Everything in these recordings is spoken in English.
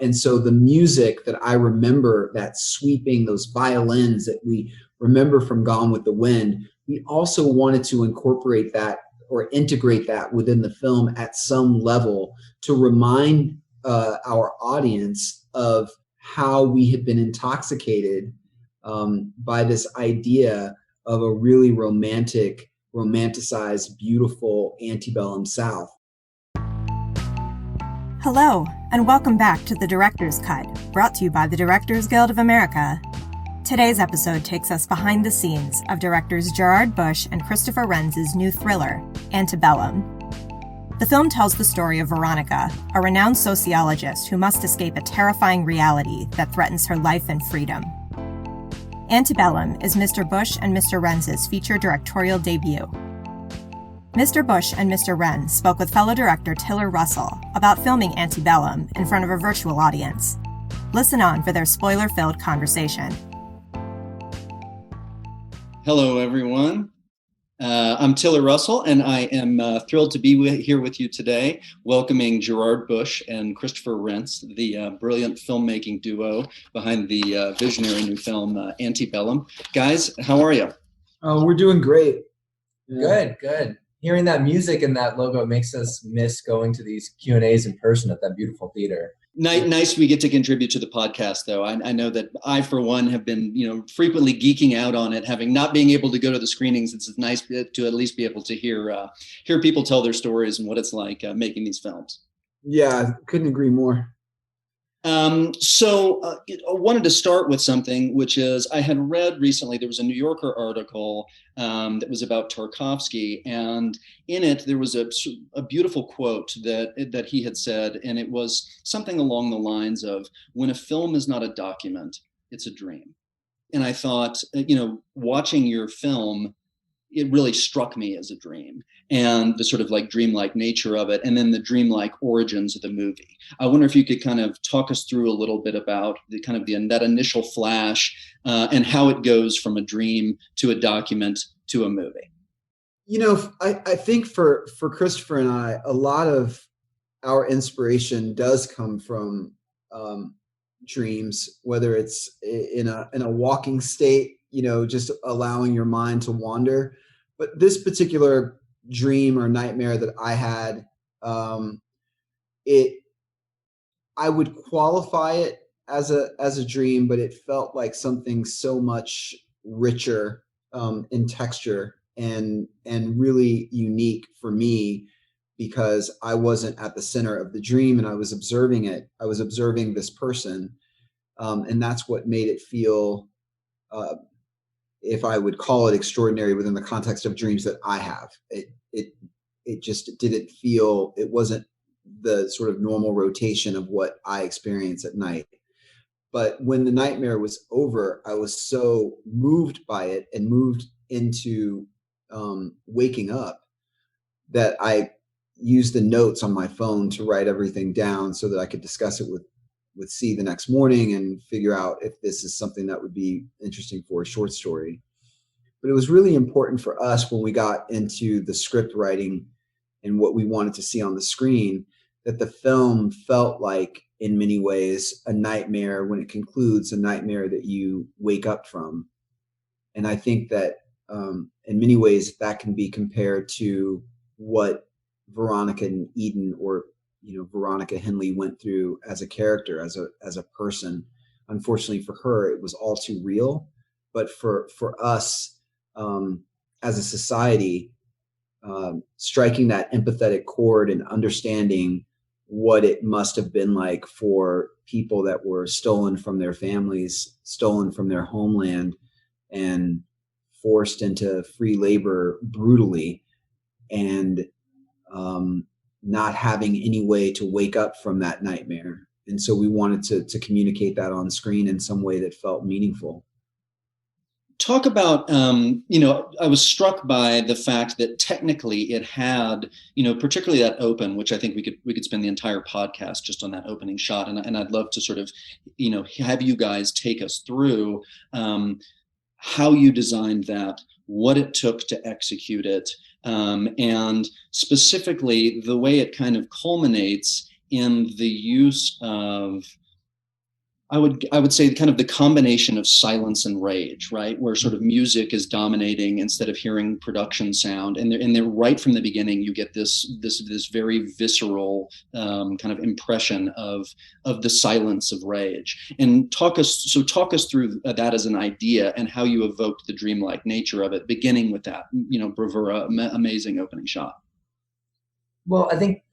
And so the music that I remember, that sweeping, those violins that we remember from Gone with the Wind, we also wanted to incorporate that or integrate that within the film at some level to remind our audience of how we had been intoxicated by this idea of a really romanticized, beautiful antebellum South. Hello, and welcome back to The Director's Cut, brought to you by the Directors Guild of America. Today's episode takes us behind the scenes of directors Gerard Bush and Christopher Renz's new thriller, Antebellum. The film tells the story of Veronica, a renowned sociologist who must escape a terrifying reality that threatens her life and freedom. Antebellum is Mr. Bush and Mr. Renz's feature directorial debut. Mr. Bush and Mr. Renz spoke with fellow director Tiller Russell about filming Antebellum in front of a virtual audience. Listen on for their spoiler-filled conversation. Hello, everyone. I'm Tiller Russell, and I am thrilled to be here with you today, welcoming Gerard Bush and Christopher Renz, the brilliant filmmaking duo behind the visionary new film Antebellum. Guys, how are you? Oh, we're doing great. Yeah. Good. Hearing that music and that logo makes us miss going to these Q&As in person at that beautiful theater. Nice we get to contribute to the podcast, though. I know that I, for one, have been, frequently geeking out on it, having not being able to go to the screenings. It's nice to at least be able to hear people tell their stories and what it's like making these films. Yeah, couldn't agree more. So I wanted to start with something, which is I had read recently, there was a New Yorker article that was about Tarkovsky, and in it there was a beautiful quote that he had said, and it was something along the lines of, when a film is not a document, it's a dream. And I thought, watching your film, it really struck me as a dream, and the sort of like dreamlike nature of it, and then the dreamlike origins of the movie. I wonder if you could kind of talk us through a little bit about that initial flash and how it goes from a dream to a document to a movie. I think for Christopher and I, a lot of our inspiration does come from dreams, whether it's in a walking state, just allowing your mind to wander. But this particular dream or nightmare that I had, I would qualify it as a dream, but it felt like something so much richer in texture and really unique for me, because I wasn't at the center of the dream and I was observing it. I was observing this person, and that's what made it feel, if I would call it, extraordinary within the context of dreams that I have. It just didn't feel, it wasn't the sort of normal rotation of what I experience at night. But when the nightmare was over, I was so moved by it and moved into waking up that I used the notes on my phone to write everything down so that I could discuss it with C the next morning and figure out if this is something that would be interesting for a short story. But it was really important for us when we got into the script writing and what we wanted to see on the screen, that the film felt like, in many ways, a nightmare when it concludes, a nightmare that you wake up from. And I think that in many ways that can be compared to what Veronica and Eden, or Veronica Henley, went through as a character, as a person. Unfortunately for her, it was all too real. But for us, as a society, striking that empathetic chord and understanding what it must have been like for people that were stolen from their families, stolen from their homeland, and forced into free labor brutally, and not having any way to wake up from that nightmare. And so we wanted to communicate that on screen in some way that felt meaningful. Talk about, I was struck by the fact that technically it had, particularly that open, which I think we could spend the entire podcast just on that opening shot. And I'd love to sort of, have you guys take us through how you designed that, what it took to execute it, and specifically the way it kind of culminates in the use of I would say kind of the combination of silence and rage, right? Where sort of music is dominating instead of hearing production sound, and they're right from the beginning. You get this very visceral kind of impression of the silence of rage. And talk us through that as an idea and how you evoked the dreamlike nature of it, beginning with that bravura, amazing opening shot. Well, I think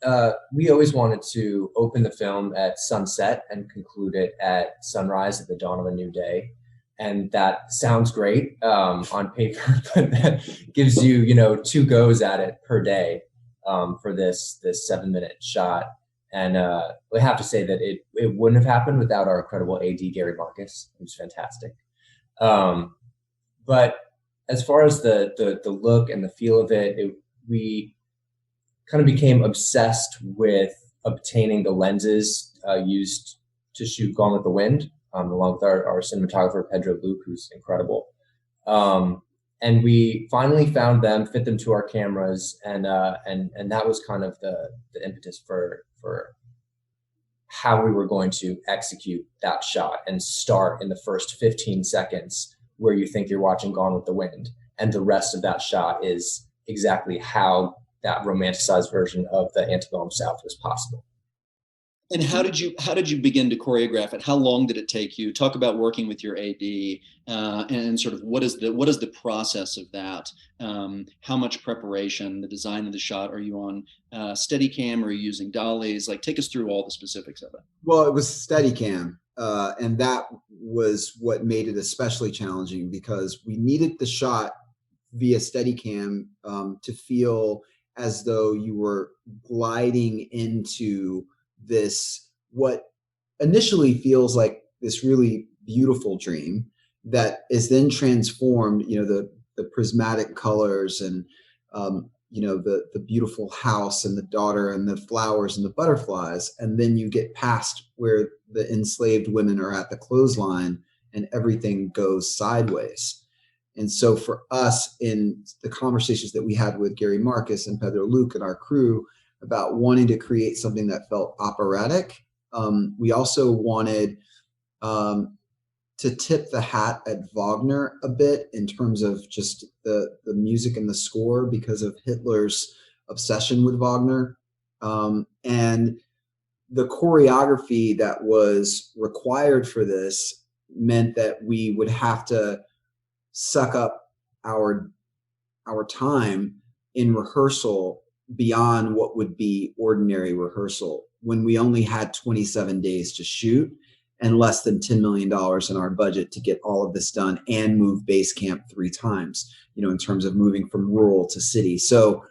we always wanted to open the film at sunset and conclude it at sunrise, at the dawn of a new day. And that sounds great on paper, but that gives you, 2 goes at it per day for this 7-minute shot. And we have to say that it wouldn't have happened without our incredible AD, Gary Marcus, who's fantastic. But as far as the look and the feel of it, we kind of became obsessed with obtaining the lenses used to shoot Gone with the Wind, along with our cinematographer, Pedro Luke, who's incredible. And we finally found them, fit them to our cameras, and that was kind of the impetus for how we were going to execute that shot and start in the first 15 seconds where you think you're watching Gone with the Wind. And the rest of that shot is exactly how that romanticized version of the antebellum South was possible. And how did you begin to choreograph it? How long did it take you? Talk about working with your AD and sort of what is the process of that? How much preparation, the design of the shot? Are you on Steadicam? Are you using dollies? Like, take us through all the specifics of it. Well, it was Steadicam, and that was what made it especially challenging because we needed the shot via Steadicam to feel as though you were gliding into this, what initially feels like this really beautiful dream that is then transformed, the prismatic colors and, the beautiful house and the daughter and the flowers and the butterflies. And then you get past where the enslaved women are at the clothesline and everything goes sideways. And so for us, in the conversations that we had with Gary Marcus and Pedro Luke and our crew about wanting to create something that felt operatic, we also wanted to tip the hat at Wagner a bit in terms of just the music and the score because of Hitler's obsession with Wagner. And the choreography that was required for this meant that we would have to suck up our time in rehearsal beyond what would be ordinary rehearsal when we only had 27 days to shoot and less than $10 million in our budget to get all of this done and move base camp 3 times, in terms of moving from rural to city. So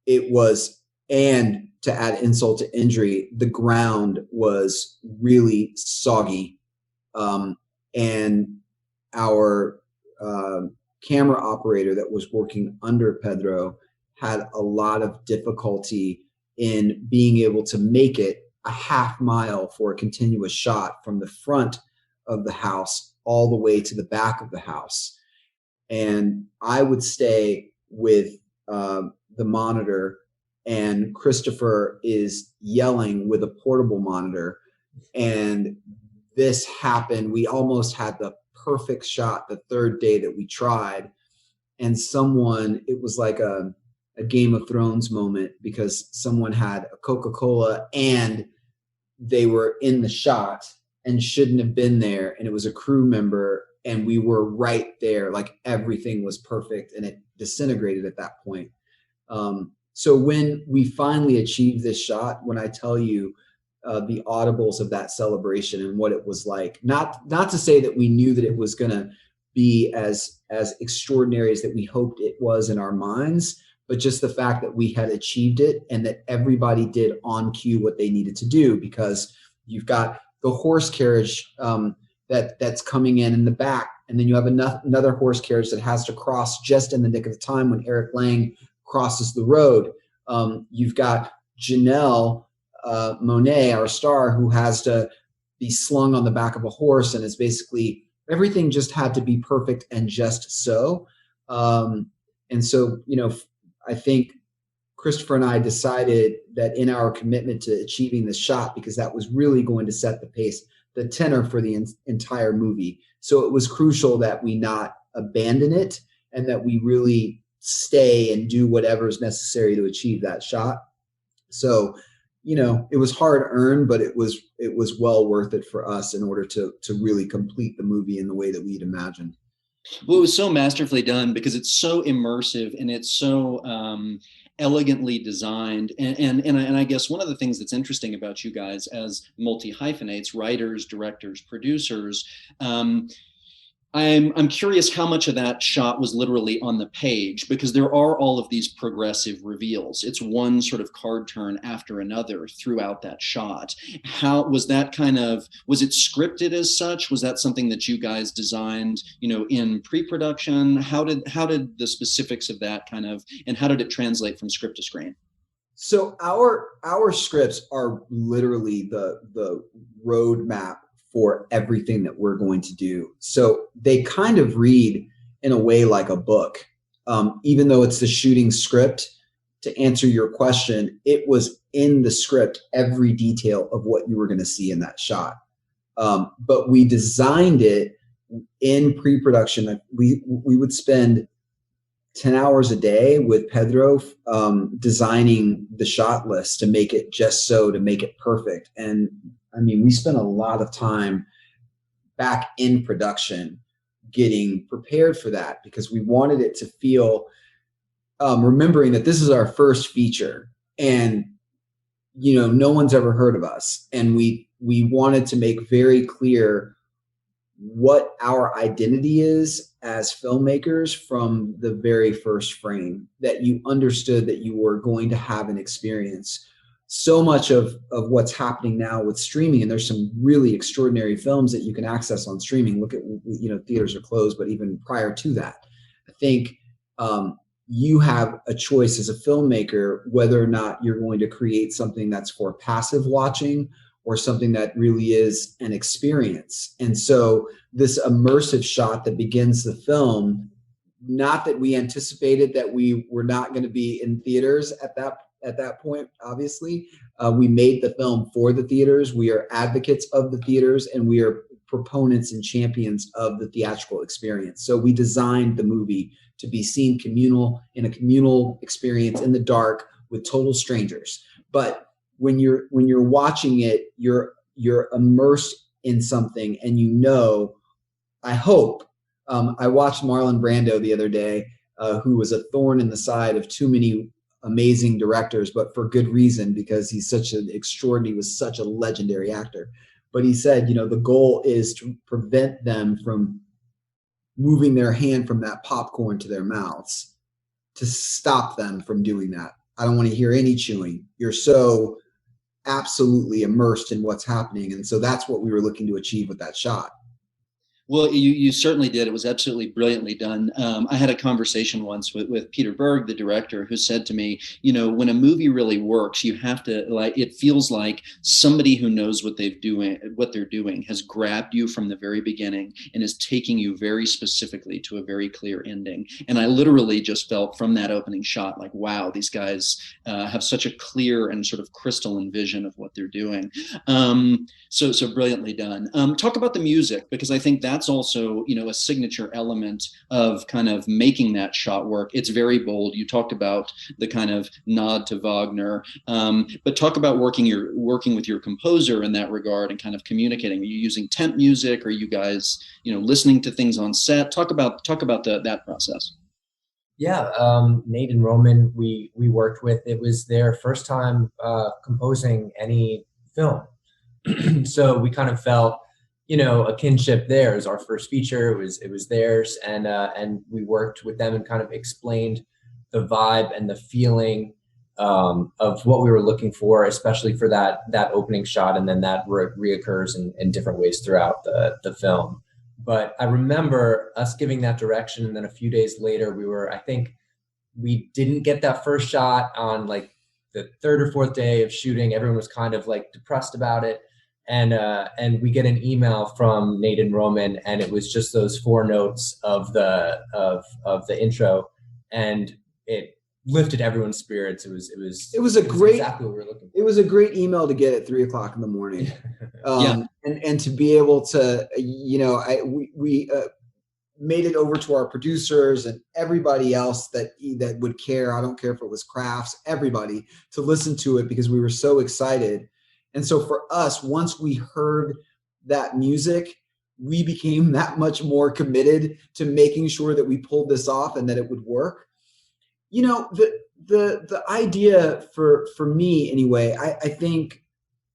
it was, and to add insult to injury, the ground was really soggy. And our camera operator that was working under Pedro had a lot of difficulty in being able to make it a half mile for a continuous shot from the front of the house all the way to the back of the house. And I would stay with the monitor, and Christopher is yelling with a portable monitor. And this happened. We almost had the perfect shot the third day that we tried. And it was like a Game of Thrones moment because someone had a Coca-Cola and they were in the shot and shouldn't have been there. And it was a crew member and we were right there. Like everything was perfect and it disintegrated at that point. So when we finally achieved this shot, when I tell you the audibles of that celebration and what it was like, not to say that we knew that it was going to be as extraordinary as that we hoped it was in our minds, but just the fact that we had achieved it and that everybody did on cue what they needed to do, because you've got the horse carriage that's coming in the back, and then you have another horse carriage that has to cross just in the nick of the time when Eric Lang crosses the road. You've got Janelle Monet, our star, who has to be slung on the back of a horse, and it's basically everything just had to be perfect and just so. And so, I think Christopher and I decided that in our commitment to achieving the shot, because that was really going to set the pace, the tenor for the entire movie. So it was crucial that we not abandon it and that we really stay and do whatever is necessary to achieve that shot. So, it was hard earned, but it was well worth it for us in order to really complete the movie in the way that we'd imagined. Well, it was so masterfully done because it's so immersive and it's so elegantly designed. And I guess one of the things that's interesting about you guys as multi-hyphenates, writers, directors, producers, I'm curious how much of that shot was literally on the page, because there are all of these progressive reveals. It's one sort of card turn after another throughout that shot. How was that was it scripted as such? Was that something that you guys designed, in pre-production? How did the specifics of that and how did it translate from script to screen? So our scripts are literally the roadmap for everything that we're going to do. So they kind of read in a way like a book. Even though it's the shooting script, to answer your question, it was in the script, every detail of what you were going to see in that shot. But we designed it in pre-production. We would spend 10 hours a day with Pedro designing the shot list to make it to make it perfect. And I mean, we spent a lot of time back in production getting prepared for that because we wanted it to feel, remembering that this is our first feature and, no one's ever heard of us. And we wanted to make very clear what our identity is as filmmakers from the very first frame, that you understood that you were going to have an experience. So much of what's happening now with streaming, and there's some really extraordinary films that you can access on streaming. Look at, theaters are closed, but even prior to that, I think you have a choice as a filmmaker whether or not you're going to create something that's for passive watching or something that really is an experience. And so this immersive shot that begins the film, not that we anticipated that we were not going to be in theaters at that point, obviously. We made the film for the theaters. We are advocates of the theaters, and we are proponents and champions of the theatrical experience. So we designed the movie to be seen in a communal experience in the dark with total strangers. But when you're watching it, you're immersed in something, and I hope. I watched Marlon Brando the other day, who was a thorn in the side of too many amazing directors, but for good reason, because he's was such a legendary actor. But he said, the goal is to prevent them from moving their hand from that popcorn to their mouths, to stop them from doing that. I don't want to hear any chewing. You're so absolutely immersed in what's happening. And so that's what we were looking to achieve with that shot. Well, you certainly did. It was absolutely brilliantly done. I had a conversation once with Peter Berg, the director, who said to me, when a movie really works, you have to it feels like somebody who knows what they're doing has grabbed you from the very beginning and is taking you very specifically to a very clear ending. And I literally just felt from that opening shot, like, wow, these guys have such a clear and sort of crystalline vision of what they're doing. So brilliantly done. Talk about the music, because I think that's also, a signature element of kind of making that shot work. It's very bold. You talked about the kind of nod to Wagner, but talk about working with your composer in that regard and kind of communicating. Are you using temp music? Are you guys, listening to things on set? Talk about that process. Yeah, Nate and Roman, we worked with. It was their first time composing any film. So we kind of felt, a kinship there. It was our first feature. It was theirs, and we worked with them and kind of explained the vibe and the feeling of what we were looking for, especially for that opening shot, and then that reoccurs in different ways throughout the film. But I remember us giving that direction, and then a few days later, I think we didn't get that first shot on like the third or fourth day of shooting. Everyone was kind of like depressed about it. And we get an email from Nate and Roman, and it was just those 4 notes of the intro, and it lifted everyone's spirits. It was exactly what we were looking for. It was a great email to get at 3:00 in the morning. And to be able to, we made it over to our producers and everybody else that would care. I don't care if it was crafts, everybody, to listen to it because we were so excited. And so for us, once we heard that music, we became that much more committed to making sure that we pulled this off and that it would work. The idea for me anyway, I think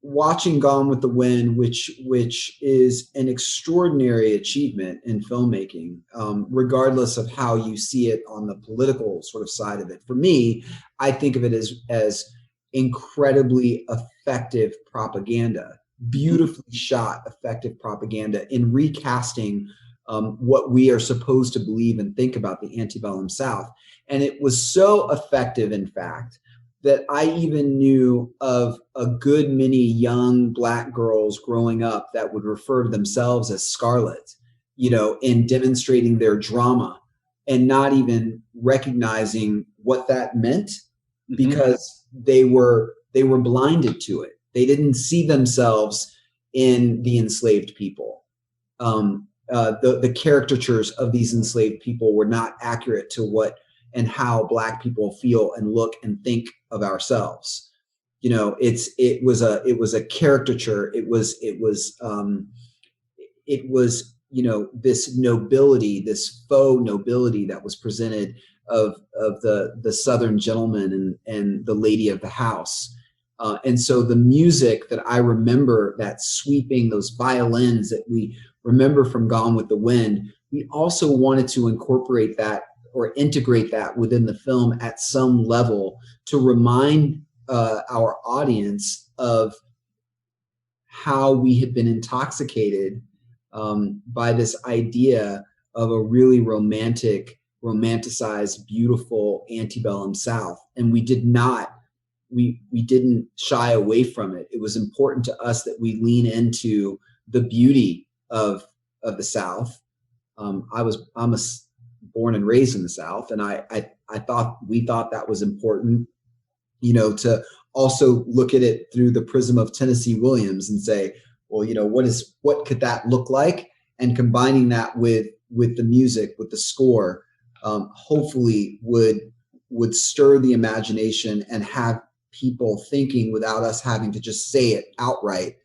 watching Gone with the Wind, which is an extraordinary achievement in filmmaking, regardless of how you see it on the political sort of side of it. For me, I think of it as incredibly effective propaganda, beautifully shot, effective propaganda in recasting what we are supposed to believe and think about the antebellum South. And it was so effective, in fact, that I even knew of a good many young Black girls growing up that would refer to themselves as Scarlet, in demonstrating their drama and not even recognizing what that meant because they were blinded to it. They didn't see themselves in the enslaved people. The caricatures of these enslaved people were not accurate to what and how Black people feel and look and think of ourselves. It was a caricature. It was this nobility, this faux nobility that was presented of the Southern gentleman and the lady of the house. And so the music that I remember, that sweeping, those violins that we remember from Gone with the Wind, we also wanted to incorporate that or integrate that within the film at some level to remind our audience of how we had been intoxicated by this idea of a really romanticized, beautiful antebellum South. And we didn't shy away from it. It was important to us that we lean into the beauty of the South. I'm born and raised in the South, and we thought that was important, to also look at it through the prism of Tennessee Williams and say, well, what could that look like? And combining that with the music, with the score, hopefully would stir the imagination and have people thinking without us having to just say it outright.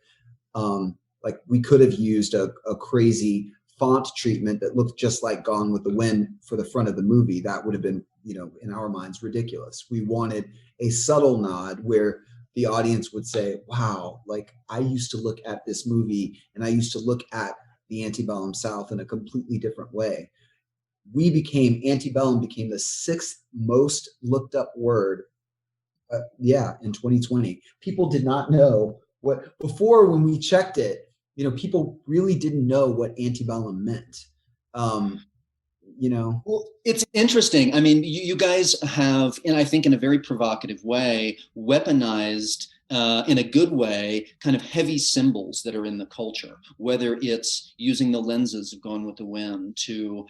Like we could have used a crazy font treatment that looked just like Gone with the Wind for the front of the movie. That would have been, in our minds, ridiculous. We wanted a subtle nod where the audience would say, wow, like I used to look at this movie and I used to look at the antebellum South in a completely different way. Antebellum became the 6th most looked up word in 2020. People did not know before when we checked it, people really didn't know what antebellum meant. Well, it's interesting. I mean, you guys have, and I think in a very provocative way, weaponized in a good way, kind of heavy symbols that are in the culture, whether it's using the lenses of Gone with the Wind to,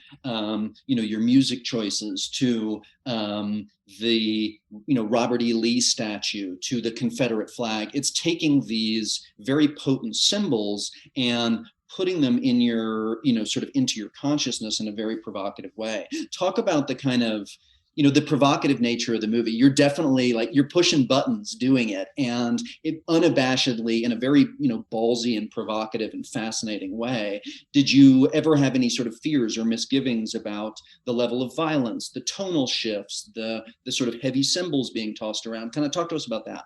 your music choices, to the, Robert E. Lee statue, to the Confederate flag. It's taking these very potent symbols and putting them in your, sort of into your consciousness in a very provocative way. Talk about the kind of, the provocative nature of the movie. You're definitely you're pushing buttons doing it, and it unabashedly in a very, ballsy and provocative and fascinating way. Did you ever have any sort of fears or misgivings about the level of violence, the tonal shifts, the sort of heavy symbols being tossed around? Kind of talk to us about that.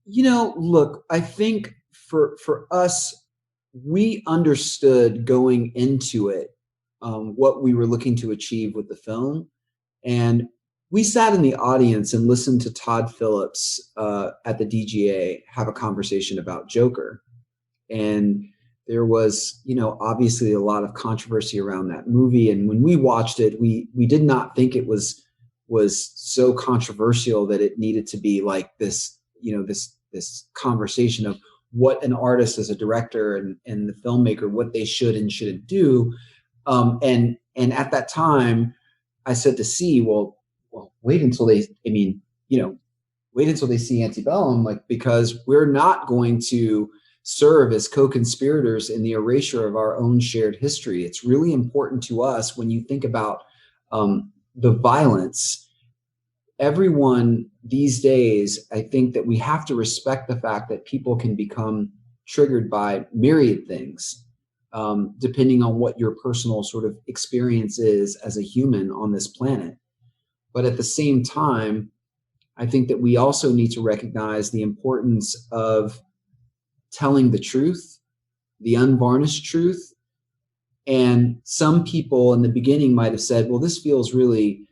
Look, I think for us, we understood going into it what we were looking to achieve with the film. And we sat in the audience and listened to Todd Phillips at the DGA have a conversation about Joker. And there was, obviously a lot of controversy around that movie. And when we watched it, we did not think it was so controversial that it needed to be like this, this conversation of what an artist as a director and the filmmaker, what they should and shouldn't do. And at that time, I said to C, well, well, wait until they, I mean, wait until they see Antebellum, like, because we're not going to serve as co-conspirators in the erasure of our own shared history. It's really important to us when you think about the violence. Everyone these days, I think that we have to respect the fact that people can become triggered by myriad things, depending on what your personal sort of experience is as a human on this planet. But at the same time, I think that we also need to recognize the importance of telling the truth, the unvarnished truth. And some people in the beginning might have said, well, this feels really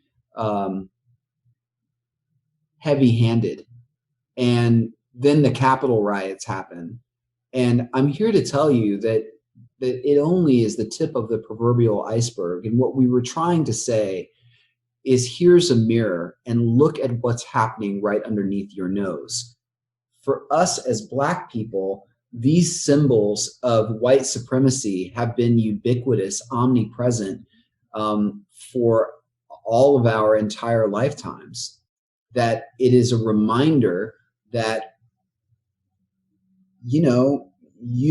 heavy-handed. And then the Capitol riots happen. And I'm here to tell you that it only is the tip of the proverbial iceberg. And what we were trying to say is, here's a mirror and look at what's happening right underneath your nose. For us as Black people, these symbols of white supremacy have been ubiquitous, omnipresent, for all of our entire lifetimes. That it is a reminder that, you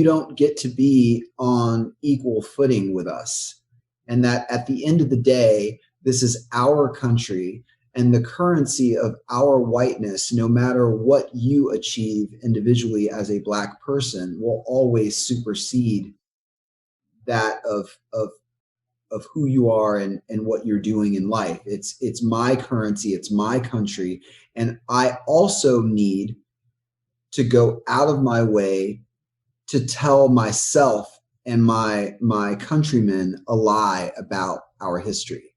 don't get to be on equal footing with us. And that at the end of the day, this is our country, and the currency of our whiteness, no matter what you achieve individually as a Black person, will always supersede that of who you are and what you're doing in life. It's my currency, it's my country. And I also need to go out of my way to tell myself and my countrymen a lie about our history.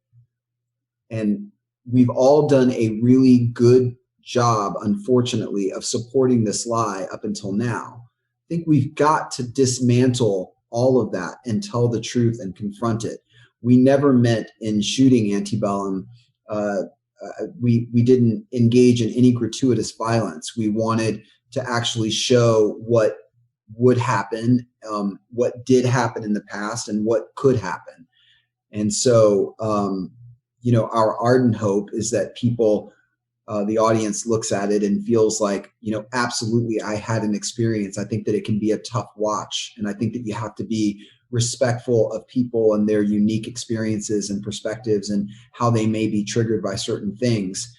And we've all done a really good job, unfortunately, of supporting this lie up until now. I think we've got to dismantle all of that and tell the truth and confront it. We never meant in shooting Antebellum, we didn't engage in any gratuitous violence. We wanted to actually show what would happen, what did happen in the past, and what could happen. And so, our ardent hope is that people, the audience looks at it and feels like, absolutely, I had an experience. I think that it can be a tough watch. And I think that you have to be respectful of people and their unique experiences and perspectives and how they may be triggered by certain things.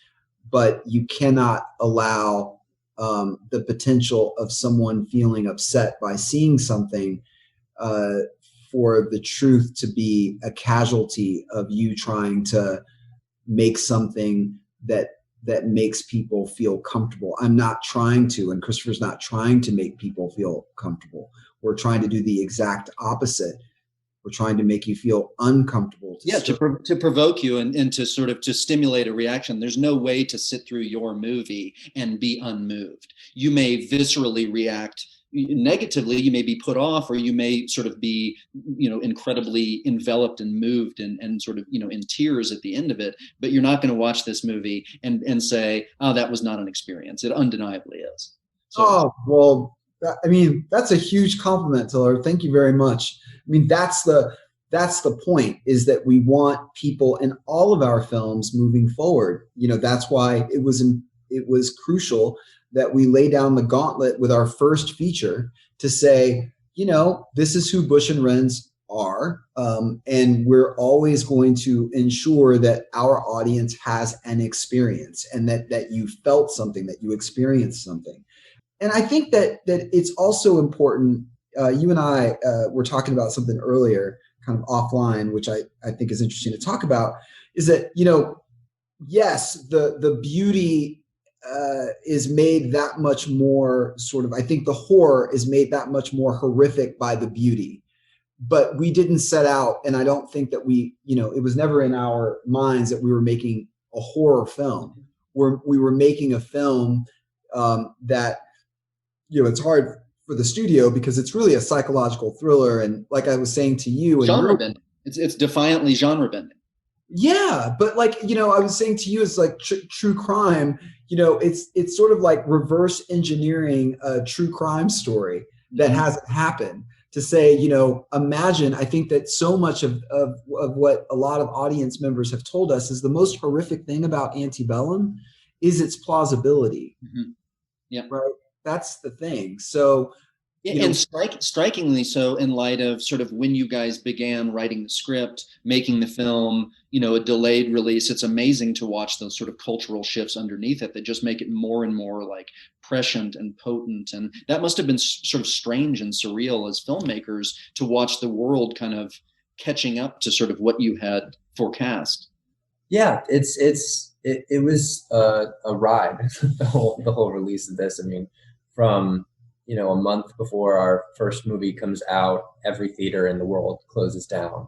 But you cannot allow the potential of someone feeling upset by seeing something for the truth to be a casualty of you trying to make something that makes people feel comfortable. I'm not trying to, and Christopher's not trying to make people feel comfortable. We're trying to do the exact opposite. We're trying to make you feel uncomfortable. To provoke you and to sort of to stimulate a reaction. There's no way to sit through your movie and be unmoved. You may viscerally react negatively, you may be put off, or you may sort of be, incredibly enveloped and moved and sort of, in tears at the end of it. But you're not going to watch this movie and say, oh, that was not an experience. It undeniably is. So, oh, well, that's a huge compliment, Tiller. Thank you very much. That's the point, is that we want people in all of our films moving forward. That's why it was crucial that we lay down the gauntlet with our first feature to say, this is who Bush and Renz are. And we're always going to ensure that our audience has an experience, and that you felt something, that you experienced something. And I think that it's also important. You and I were talking about something earlier, kind of offline, which I think is interesting to talk about, is that, yes, the beauty is made that much more I think the horror is made that much more horrific by the beauty. But we didn't set out, and I don't think that it was never in our minds that we were making a horror film. We were making a film that, it's hard for the studio because it's really a psychological thriller. And like I was saying to you, genre bending. It's defiantly genre bending. Yeah, but I was saying to you, it's like true crime. It's sort of like reverse engineering a true crime story that hasn't happened, to say, imagine, I think that so much of what a lot of audience members have told us is the most horrific thing about Antebellum is its plausibility. Mm-hmm. Yeah. Right. That's the thing. So, and strikingly so in light of sort of when you guys began writing the script, making the film, a delayed release. It's amazing to watch those sort of cultural shifts underneath it that just make it more and more like prescient and potent. And that must have been sort of strange and surreal as filmmakers to watch the world kind of catching up to sort of what you had forecast. Yeah, it was a ride, the whole release of this. I mean, from a month before our first movie comes out, every theater in the world closes down,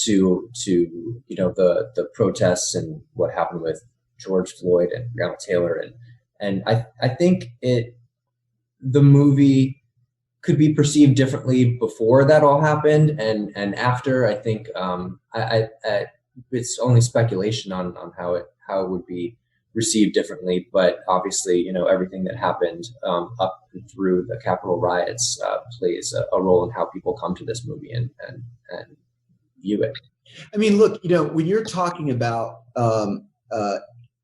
to the protests and what happened with George Floyd and Breonna Taylor, and I think the movie could be perceived differently before that all happened, and after. I think it's only speculation on how it would be received differently, but obviously, everything that happened up through the Capitol riots plays a role in how people come to this movie and view it. I mean, look, when you're talking about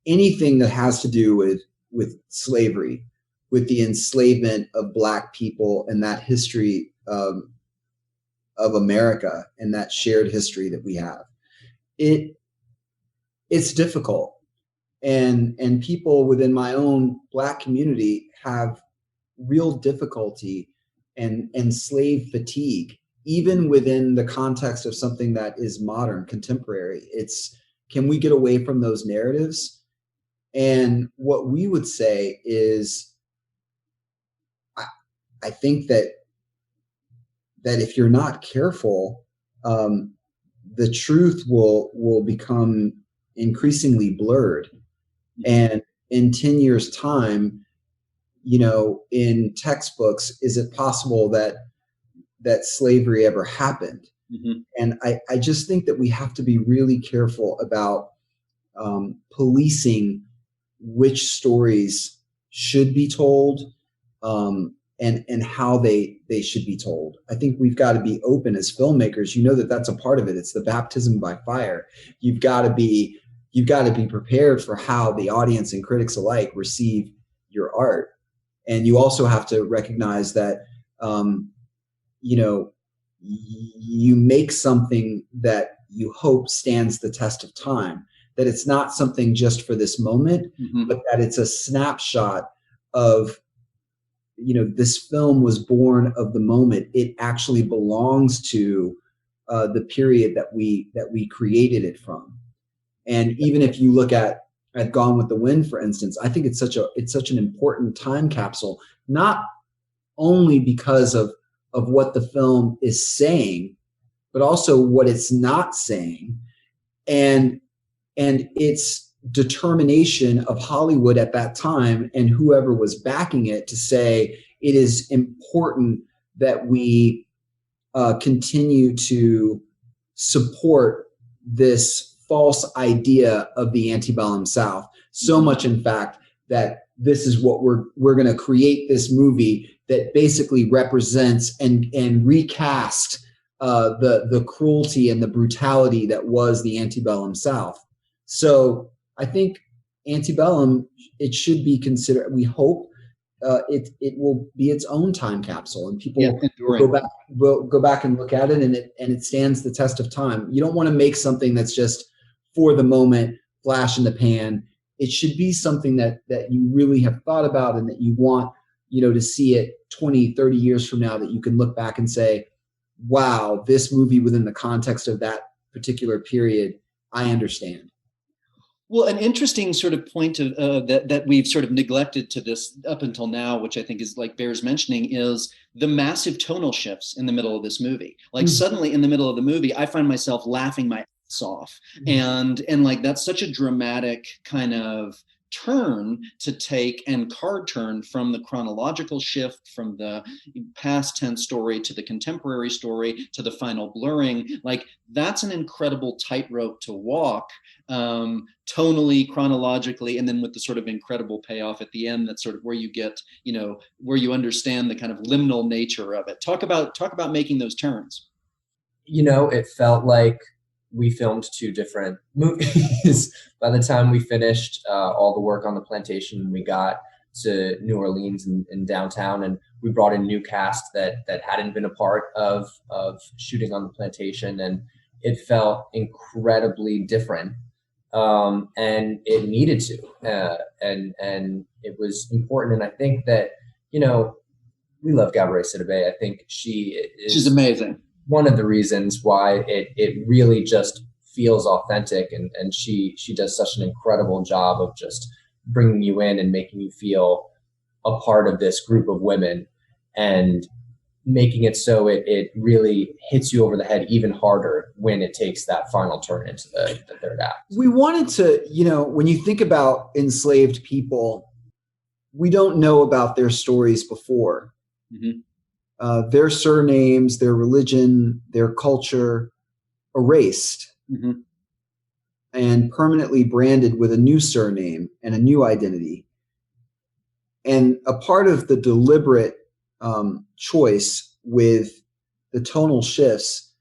anything that has to do with slavery, with the enslavement of Black people and that history of America and that shared history that we have, it's difficult. And people within my own Black community have real difficulty and slave fatigue, even within the context of something that is modern, contemporary. It's, can we get away from those narratives? And what we would say is, I think that if you're not careful, the truth will become increasingly blurred. And in 10 years' time, in textbooks, is it possible that slavery ever happened? Mm-hmm. And I just think that we have to be really careful about policing which stories should be told and how they should be told. I think we've got to be open as filmmakers. That's a part of it. It's the baptism by fire. You've got to be prepared for how the audience and critics alike receive your art. And you also have to recognize that, you make something that you hope stands the test of time, that it's not something just for this moment, mm-hmm. but that it's a snapshot of, this film was born of the moment. It actually belongs to the period that we created it from. And even if you look at Gone with the Wind, for instance, I think it's such an important time capsule, not only because of what the film is saying, but also what it's not saying, and its determination of Hollywood at that time and whoever was backing it to say it is important that we continue to support this false idea of the antebellum South. So much, in fact, that this is what we're going to create this movie that basically represents and recast the cruelty and the brutality that was the antebellum South. So I think Antebellum, it should be considered, we hope it will be its own time capsule, and people will go back and look at it, and it stands the test of time. You don't want to make something that's just for the moment, flash in the pan. It should be something that you really have thought about and that you want, to see it 20, 30 years from now, that you can look back and say, wow, this movie within the context of that particular period, I understand. Well, an interesting sort of point of that we've sort of neglected to this up until now, which I think is bears mentioning, is the massive tonal shifts in the middle of this movie. Suddenly in the middle of the movie, I find myself laughing my ass off, and that's such a dramatic kind of turn to take and card turn from the chronological shift from the past tense story to the contemporary story to the final blurring. Like, that's an incredible tightrope to walk, tonally, chronologically, and then with the sort of incredible payoff at the end. That's sort of where you get, where you understand the kind of liminal nature of it. Talk about making those turns. It felt like we filmed two different movies. By the time we finished all the work on the plantation, we got to New Orleans and downtown, and we brought in new cast that hadn't been a part of shooting on the plantation, and it felt incredibly different. And it needed to, and it was important. And I think that, we love Gabourey Sidibe. I think she's amazing. One of the reasons why it really just feels authentic, and she does such an incredible job of just bringing you in and making you feel a part of this group of women, and making it so it really hits you over the head even harder when it takes that final turn into the third act. We wanted to, when you think about enslaved people, we don't know about their stories before. Mm-hmm. Their surnames, their religion, their culture erased, mm-hmm. and permanently branded with a new surname and a new identity. And a part of the deliberate choice with the tonal shifts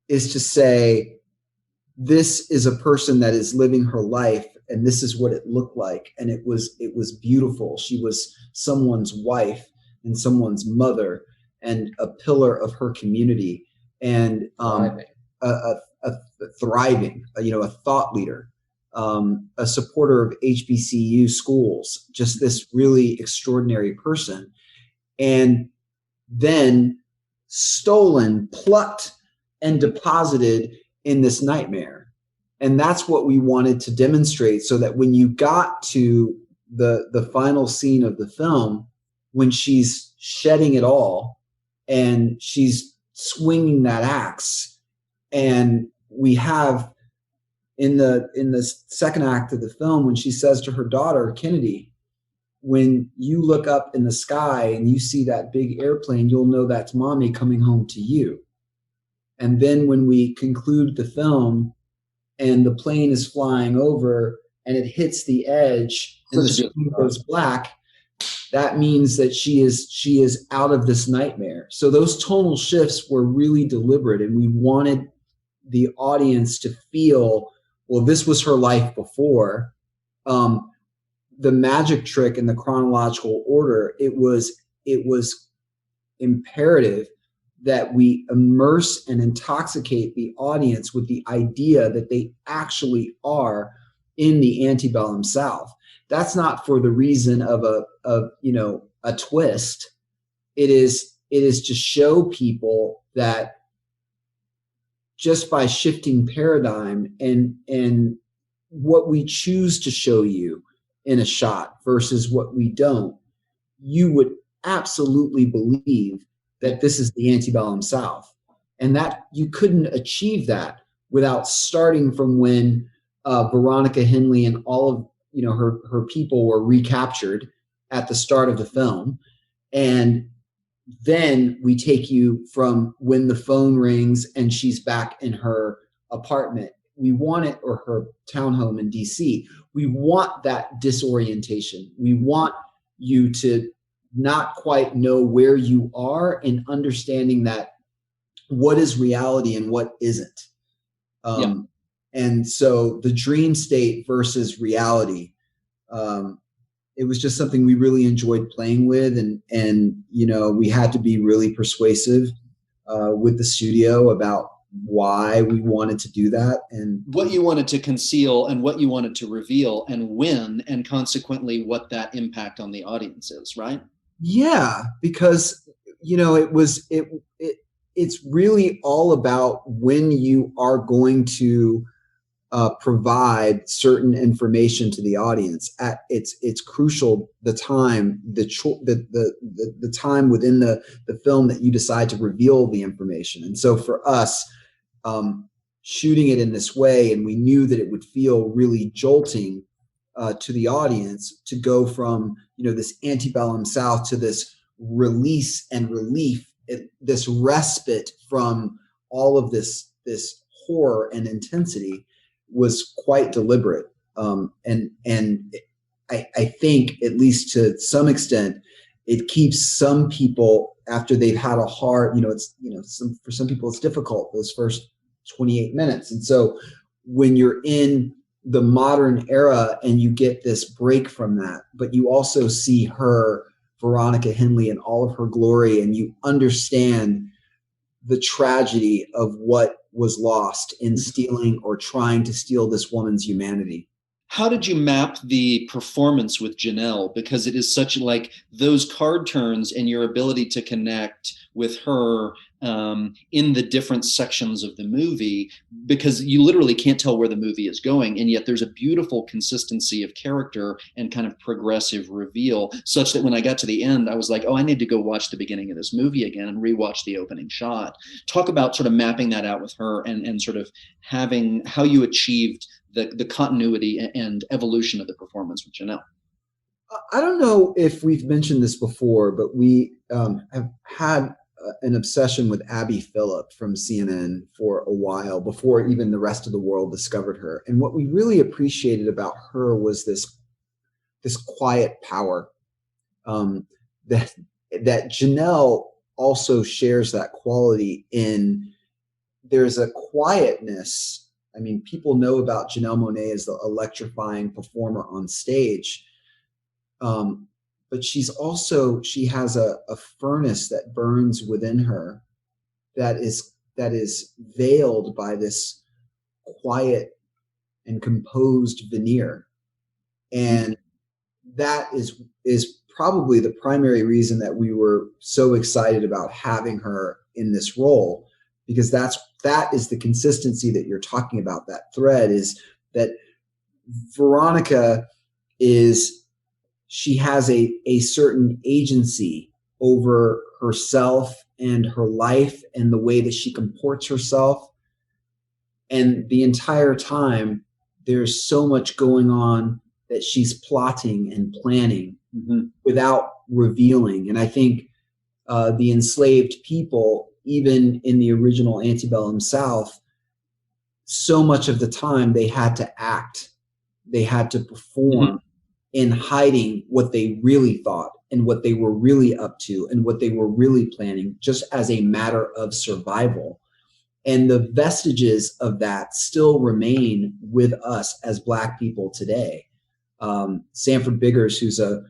is to say, this is a person that is living her life, and this is what it looked like. And it was beautiful. She was someone's wife and someone's mother and a pillar of her community, and a thriving, a thought leader, a supporter of HBCU schools, just this really extraordinary person. And then stolen, plucked, and deposited in this nightmare. And that's what we wanted to demonstrate, so that when you got to the final scene of the film, when she's shedding it all and she's swinging that axe, and we have in the second act of the film, when she says to her daughter, Kennedy, when you look up in the sky and you see that big airplane, you'll know that's mommy coming home to you. And then when we conclude the film and the plane is flying over and it hits the edge and the screen goes black, that means that she is out of this nightmare. So those tonal shifts were really deliberate, and we wanted the audience to feel, well, this was her life before. The magic trick in the chronological order, it was imperative that we immerse and intoxicate the audience with the idea that they actually are in the antebellum South. That's not for the reason of a twist. It is to show people that just by shifting paradigm and what we choose to show you in a shot versus what we don't, you would absolutely believe that this is the antebellum South, and that you couldn't achieve that without starting from when Veronica Henley and all of her people were recaptured at the start of the film, and then we take you from when the phone rings and she's back in her apartment. We want it, or her townhome in DC. We want that disorientation. We want you to not quite know where you are, and understanding that what is reality and what isn't. And so the dream state versus reality, it was just something we really enjoyed playing with. And we had to be really persuasive with the studio about why we wanted to do that, and what you wanted to conceal and what you wanted to reveal, and when, and consequently what that impact on the audience is, right? Yeah, because it's really all about when you are going to provide certain information to the audience. It's crucial the time, the time within the film that you decide to reveal the information. And so for us, shooting it in this way, and we knew that it would feel really jolting, to the audience to go from, this antebellum South to this release and relief, this respite from all of this horror and intensity was quite deliberate. And I think, at least to some extent, it keeps some people, after they've had a hard, for some people it's difficult, those first 28 minutes. And so when you're in the modern era and you get this break from that, but you also see her, Veronica Henley, in all of her glory, and you understand the tragedy of what was lost in stealing or trying to steal this woman's humanity. How did you map the performance with Janelle? Because it is such like those card turns and your ability to connect with her in the different sections of the movie, because you literally can't tell where the movie is going. And yet there's a beautiful consistency of character and kind of progressive reveal, such that when I got to the end, I was like, oh, I need to go watch the beginning of this movie again and rewatch the opening shot. Talk about sort of mapping that out with her and sort of having how you achieved the continuity and evolution of the performance with Janelle. I don't know if we've mentioned this before, but we have had an obsession with Abby Phillip from CNN for a while before even the rest of the world discovered her. And what we really appreciated about her was this quiet power that Janelle also shares that quality in. There's a quietness. I mean, people know about Janelle Monáe as the electrifying performer on stage. But she has a furnace that burns within her that is veiled by this quiet and composed veneer. And that is probably the primary reason that we were so excited about having her in this role, because that is the consistency that you're talking about. That thread is that Veronica she has a certain agency over herself and her life and the way that she comports herself. And the entire time, there's so much going on that she's plotting and planning without revealing. And I think the enslaved people, even in the original antebellum South, so much of the time they had to act, they had to perform in hiding what they really thought and what they were really up to and what they were really planning, just as a matter of survival. And the vestiges of that still remain with us as Black people today. Sanford Biggers, who's a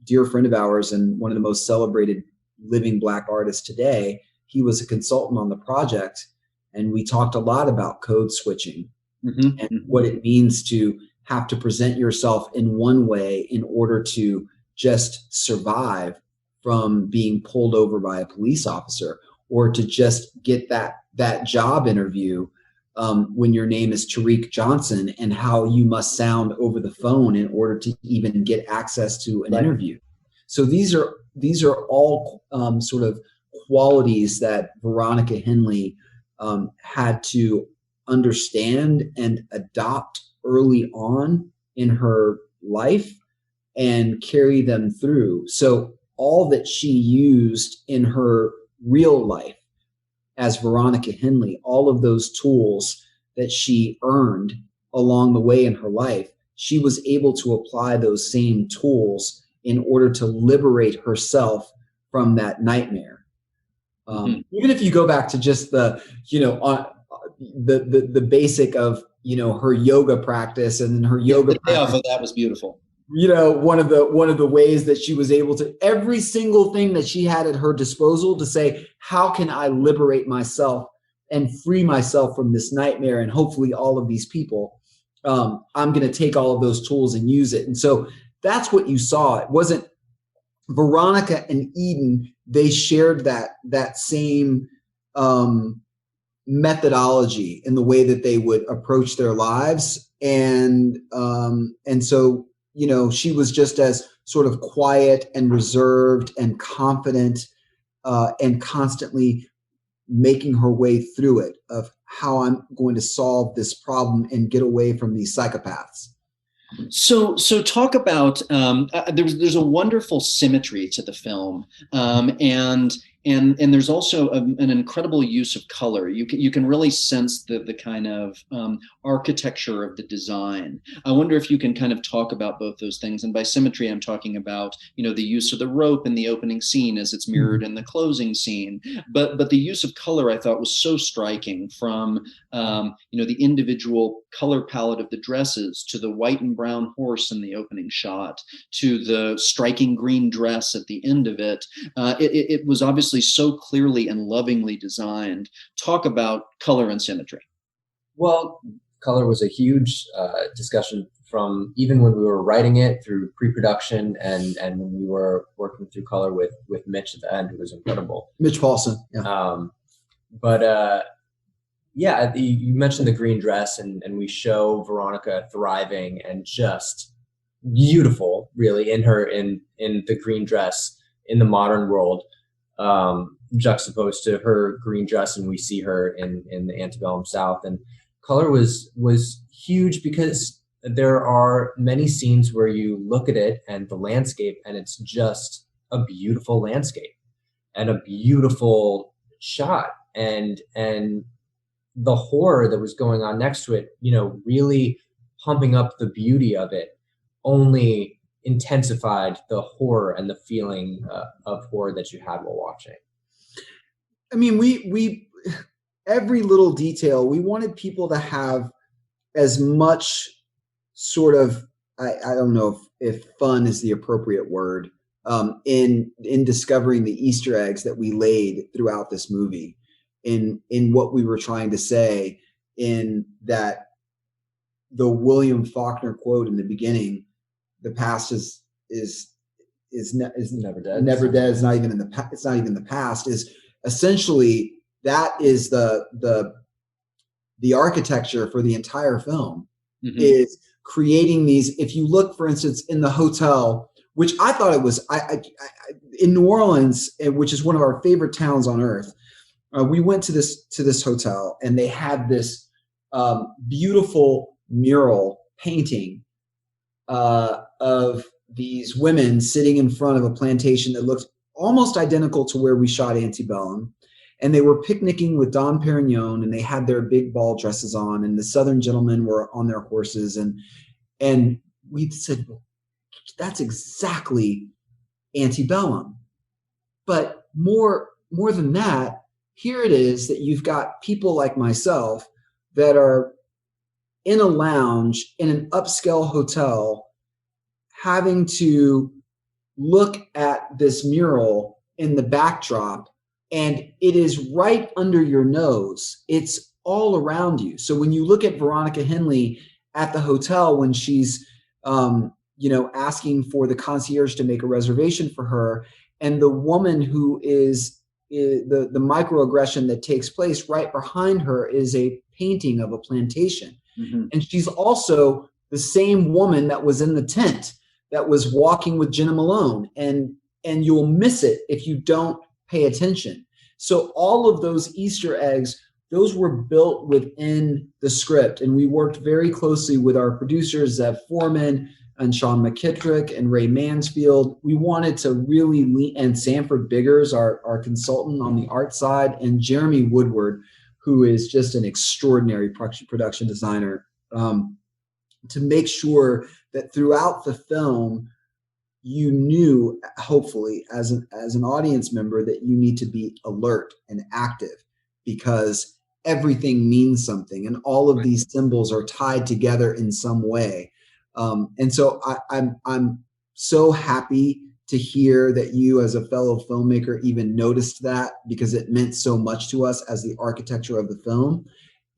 dear friend of ours and one of the most celebrated living Black artists today, he was a consultant on the project, and we talked a lot about code switching and what it means to have to present yourself in one way in order to just survive from being pulled over by a police officer, or to just get that job interview when your name is Tariq Johnson, and how you must sound over the phone in order to even get access to an interview. So these are all sort of qualities that Veronica Henley had to understand and adopt early on in her life and carry them through. So all that she used in her real life as Veronica Henley, all of those tools that she earned along the way in her life, she was able to apply those same tools in order to liberate herself from that nightmare. Even if you go back to just the basic of, her yoga practice, and her yoga the payoff of that was beautiful. One of the ways that she was able to, every single thing that she had at her disposal to say, how can I liberate myself and free myself from this nightmare, and hopefully all of these people, I'm going to take all of those tools and use it. And so that's what you saw. It wasn't Veronica and Eden. They shared that same methodology in the way that they would approach their lives. And so, she was just as sort of quiet and reserved and confident and constantly making her way through it, of how I'm going to solve this problem and get away from these psychopaths. So talk about there's a wonderful symmetry to the film, and there's also an incredible use of color. You can really sense the kind of architecture of the design. I wonder if you can kind of talk about both those things. And by symmetry, I'm talking about the use of the rope in the opening scene as it's mirrored in the closing scene. But the use of color I thought was so striking, from the individual color palette of the dresses to the white and brown horse in the opening shot to the striking green dress at the end of it. It was obviously so clearly and lovingly designed. Talk about color and symmetry. Well, color was a huge discussion from even when we were writing it through pre-production and when we were working through color with Mitch at the end, who was incredible. Mitch Paulson. Yeah. Yeah, you mentioned the green dress, and we show Veronica thriving and just beautiful, really, in the green dress in the modern world, juxtaposed to her green dress, and we see her in the antebellum South. And color was huge because there are many scenes where you look at it and the landscape, and it's just a beautiful landscape and a beautiful shot, and the horror that was going on next to it, really pumping up the beauty of it, only intensified the horror and the feeling of horror that you had while watching. I mean, we every little detail, we wanted people to have as much sort of, I don't know if fun is the appropriate word, in discovering the Easter eggs that we laid throughout this movie. In what we were trying to say, in that the William Faulkner quote in the beginning, the past is never dead. Never dead. It's not even it's not even the past. Is essentially that is the architecture for the entire film. Mm-hmm. Is creating these. If you look, for instance, in the hotel, which I thought it was, in New Orleans, which is one of our favorite towns on earth. We went to this hotel, and they had this beautiful mural painting of these women sitting in front of a plantation that looked almost identical to where we shot Antebellum. And they were picnicking with Dom Perignon, and they had their big ball dresses on, and the Southern gentlemen were on their horses. And we said, well, that's exactly Antebellum. But more than that, here it is that you've got people like myself that are in a lounge in an upscale hotel having to look at this mural in the backdrop, and it is right under your nose. It's all around you. So when you look at Veronica Henley at the hotel, when she's asking for the concierge to make a reservation for her, and the woman who is the microaggression that takes place right behind her is a painting of a plantation. Mm-hmm. And she's also the same woman that was in the tent that was walking with Jenna Malone. And you'll miss it if you don't pay attention. So all of those Easter eggs, those were built within the script. And we worked very closely with our producers, Zev Foreman and Sean McKittrick and Ray Mansfield. We wanted to really and Sanford Biggers, our consultant on the art side, and Jeremy Woodward, who is just an extraordinary production designer, to make sure that throughout the film, you knew, hopefully, as an audience member, that you need to be alert and active, because everything means something, and all of these symbols are tied together in some way. And so I'm so happy to hear that you, as a fellow filmmaker, even noticed that, because it meant so much to us as the architecture of the film.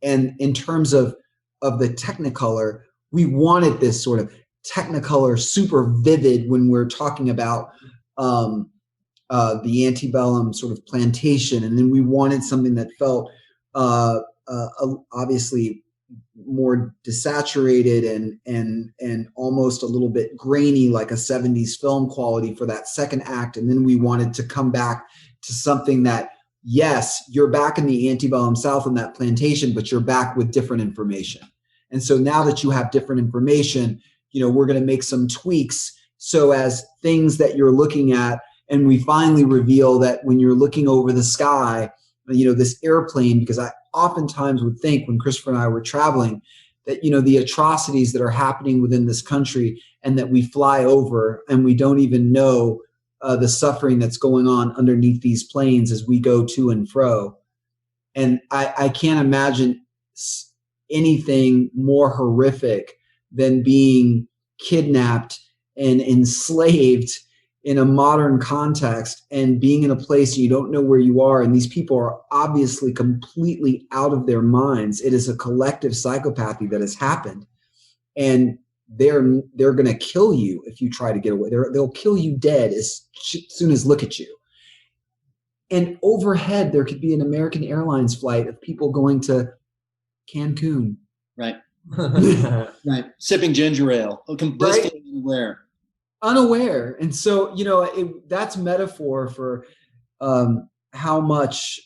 And in terms of the Technicolor, we wanted this sort of Technicolor, super vivid, when we're talking about the Antebellum sort of plantation. And then we wanted something that felt obviously more desaturated and almost a little bit grainy, like a 70s film quality for that second act. And then we wanted to come back to something that, yes, you're back in the Antebellum South in that plantation, but you're back with different information. And so now that you have different information, we're going to make some tweaks so as things that you're looking at, and we finally reveal that when you're looking over the sky, this airplane, because I oftentimes would think when Christopher and I were traveling that, the atrocities that are happening within this country, and that we fly over and we don't even know the suffering that's going on underneath these planes as we go to and fro. And I can't imagine anything more horrific than being kidnapped and enslaved in a modern context, and being in a place you don't know where you are. And these people are obviously completely out of their minds. It is a collective psychopathy that has happened. And they're going to kill you if you try to get away. They'll kill you dead as soon as look at you. And overhead, there could be an American Airlines flight of people going to Cancun. Right. Right. Sipping ginger ale. Blissfully unaware. And so, that's metaphor for how much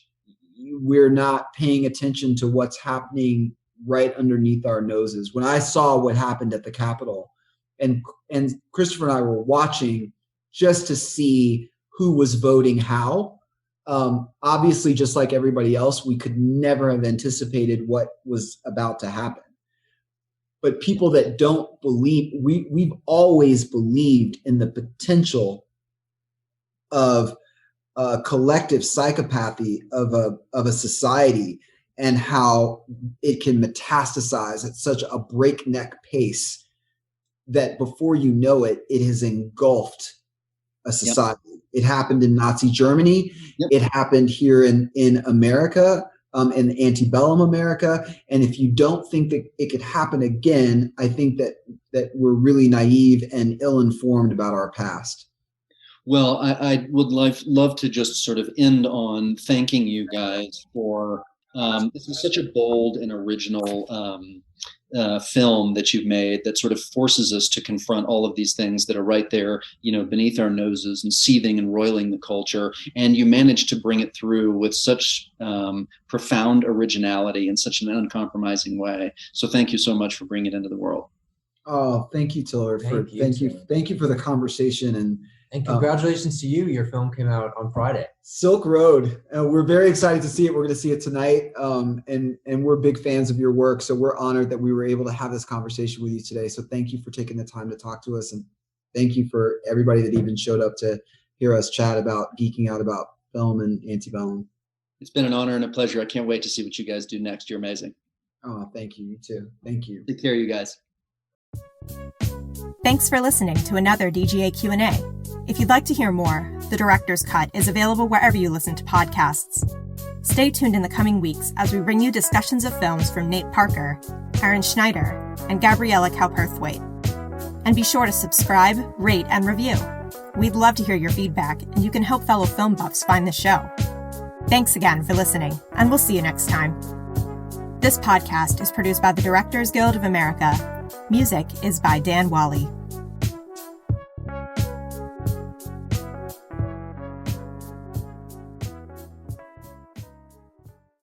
we're not paying attention to what's happening right underneath our noses. When I saw what happened at the Capitol, and Christopher and I were watching just to see who was voting how, obviously, just like everybody else, we could never have anticipated what was about to happen. But people that don't believe, we've always believed in the potential of collective psychopathy of a society, and how it can metastasize at such a breakneck pace that before you know it, it has engulfed a society. Yep. It happened in Nazi Germany. Yep. It happened here in America, in Antebellum America. And if you don't think that it could happen again, I think that we're really naive and ill-informed about our past. Well, I would love to just sort of end on thanking you guys for this is such a bold and original film that you've made that sort of forces us to confront all of these things that are right there, beneath our noses and seething and roiling the culture. And you managed to bring it through with such profound originality in such an uncompromising way. So thank you so much for bringing it into the world. Oh, thank you, Tiller. Thank you for the conversation. And congratulations to you. Your film came out on Friday. Silk Road. We're very excited to see it. We're going to see it tonight. And we're big fans of your work. So we're honored that we were able to have this conversation with you today. So thank you for taking the time to talk to us. And thank you for everybody that even showed up to hear us chat about geeking out about film and Antebellum. It's been an honor and a pleasure. I can't wait to see what you guys do next. You're amazing. Oh, thank you. You too. Thank you. Take care, you guys. Thanks for listening to another DGA Q&A. If you'd like to hear more, The Director's Cut is available wherever you listen to podcasts. Stay tuned in the coming weeks as we bring you discussions of films from Nate Parker, Aaron Schneider, and Gabriella Cowperthwaite. And be sure to subscribe, rate, and review. We'd love to hear your feedback, and you can help fellow film buffs find the show. Thanks again for listening, and we'll see you next time. This podcast is produced by the Directors Guild of America. Music is by Dan Wally.